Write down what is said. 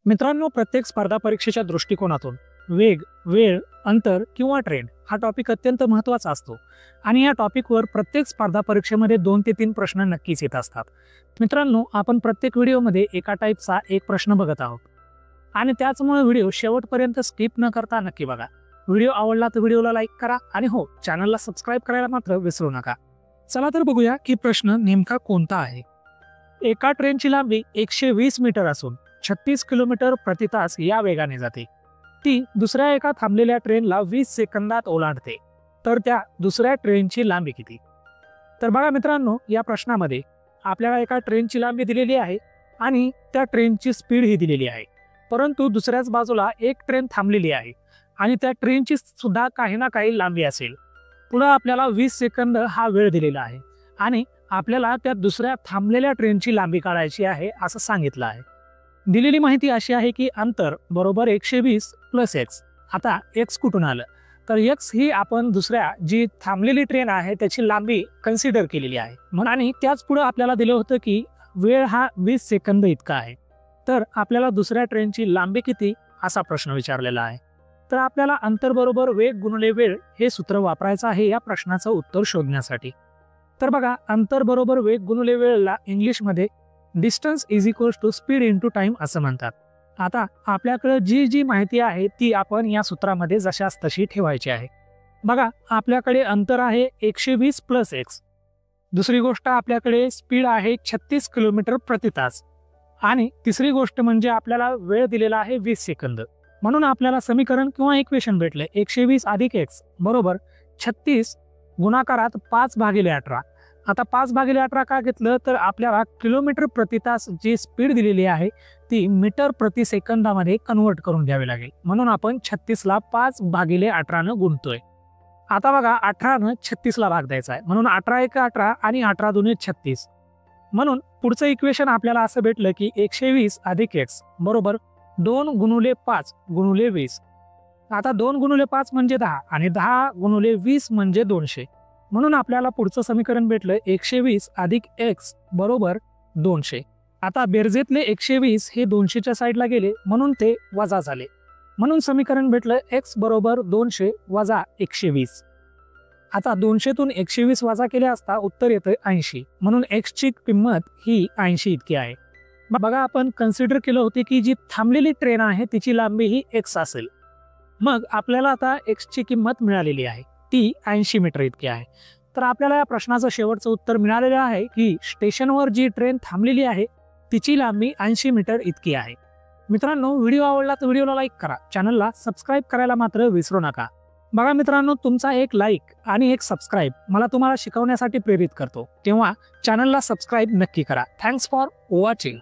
मित्रांनो, प्रत्येक स्पर्धा परीक्षेच्या दृष्टिकोनातून वेग, वेळ, अंतर किंवा ट्रेंड हा टॉपिक अत्यंत महत्त्वाचा असतो आणि या टॉपिकवर प्रत्येक स्पर्धा परीक्षेमध्ये 2 ते 3 प्रश्न नक्कीच येत असतात. मित्रांनो, आपण प्रत्येक व्हिडिओमध्ये एका टाईपचा एक प्रश्न बघत आहोत आणि त्याचमुळे व्हिडिओ शेवटपर्यंत स्किप न करता नक्की बघा. व्हिडिओ आवडला तर व्हिडिओला लाईक करा आणि हो, चॅनलला सबस्क्राईब करायला मात्र विसरू नका. चला तर बघूया की प्रश्न नेमका कोणता आहे. एका ट्रेनची लांबी 120 मीटर असून 36 किलोमीटर प्रति तास या वेगाने जाते. ती दुसऱ्या एका थांबलेल्या ट्रेनला 20 सेकंदात ओलांडते. तर त्या दुसऱ्या ट्रेनची लांबी किती? तर बघा मित्रांनो, या प्रश्नामध्ये आपल्याला एका ट्रेनची लांबी दिलेली आहे आणि त्या ट्रेनची स्पीड ही दिलेली आहे. परंतु दुसऱ्याच बाजूला एक ट्रेन थांबलेली आहे आणि त्या ट्रेनची सुद्धा काही ना काही लांबी असेल. पुढे आपल्याला 20 सेकंद हा वेळ दिलेला आहे आणि आपल्याला त्या दुसऱ्या थांबलेल्या ट्रेनची लांबी काढायची आहे असं सांगितलं आहे. दिलेली माहिती अशी आहे की अंतर बरोबर 120 + x. आता x कुठून आलं? तर x ही आपण दुसऱ्या जी थांबलेली ट्रेन आहे त्याची लांबी कन्सिडर केलेली आहे आणि त्याच पुढे आपल्याला दिलं होतं की वेळ हा 20 सेकंद इतका आहे. तर आपल्याला दुसऱ्या ट्रेनची लांबी किती असा प्रश्न विचारलेला आहे. तर आपल्याला अंतर बरोबर वेग गुणिले वेळ हे सूत्र वापरायचं आहे या प्रश्नाचं उत्तर शोधण्यासाठी. तर बघा, अंतर बरोबर वेग गुणिले वेळला इंग्लिशमध्ये distance is equals to speed into time असं म्हणतात. आता आपल्याकडे जी माहिती आहे ती आपण या सूत्रामध्ये जशास तशी ठेवायची आहे. बघा, आपल्याकडे अंतर आहे 120 + x. दुसरी गोष्ट, आपल्याकडे स्पीड आहे 36 किलोमीटर प्रति तास आणि तिसरी गोष्ट म्हणजे आपल्याला वेळ दिलेला आहे 20 सेकंद. म्हणून आपल्याला समीकरण किंवा इक्वेशन भेटले 120 + x बरोबर 36 गुणाकारात 5/18. आता 5/18 का घेतलं तर आपल्याला किलोमीटर प्रति तास जी स्पीड दिलेली आहे ती मीटर प्रति सेकंदामध्ये कन्वर्ट करून द्यावी लागेल. म्हणून आपण 36 ला 5/18 न गुणतोय. आता बघा, 18 न 36 ला भाग द्यायचा आहे म्हणून 18 × 18 आणि 18 × 2 = 36. म्हणून पुढचं इक्वेशन आपल्याला असं भेटलं की 120 + x बरोबर 2 × 5 × 20. आता 2 × 5 म्हणजे 10 आणि 10 × 20 म्हणजे 200. म्हणून आपल्याला पुढचं समीकरण भेटलं 120 + x बरोबर 200. आता बेरजेतले 120 हे 200च्या साईडला गेले म्हणून ते वजा झाले. म्हणून समीकरण भेटलं x बरोबर 200 वजा 120. आता 200तून 120 वजा केले असता उत्तर येतं 80. म्हणून x ची किंमत ही 80 इतकी आहे. बघा, आपण कन्सिडर केलं होते की जी थांबलेली ट्रेन आहे तिची लांबी ही x असेल. मग आपल्याला आता x ची किंमत मिळालेली आहे, ती 80 मीटर इतकी आहे. तर आपल्याला या प्रश्नाचं शेवटचं उत्तर मिळालेलं आहे की स्टेशनवर जी ट्रेन थांबलेली आहे तिची लांबी 80 मीटर इतकी आहे. मित्रांनो, व्हिडिओ आवडला तर व्हिडिओला लाईक करा, चॅनलला सबस्क्राईब करायला मात्र विसरू नका. बघा मित्रांनो, तुमचा एक लाईक आणि एक सबस्क्राईब मला तुम्हाला शिकवण्यासाठी प्रेरित करतो, तेव्हा चॅनलला सबस्क्राईब नक्की करा. Thanks for watching.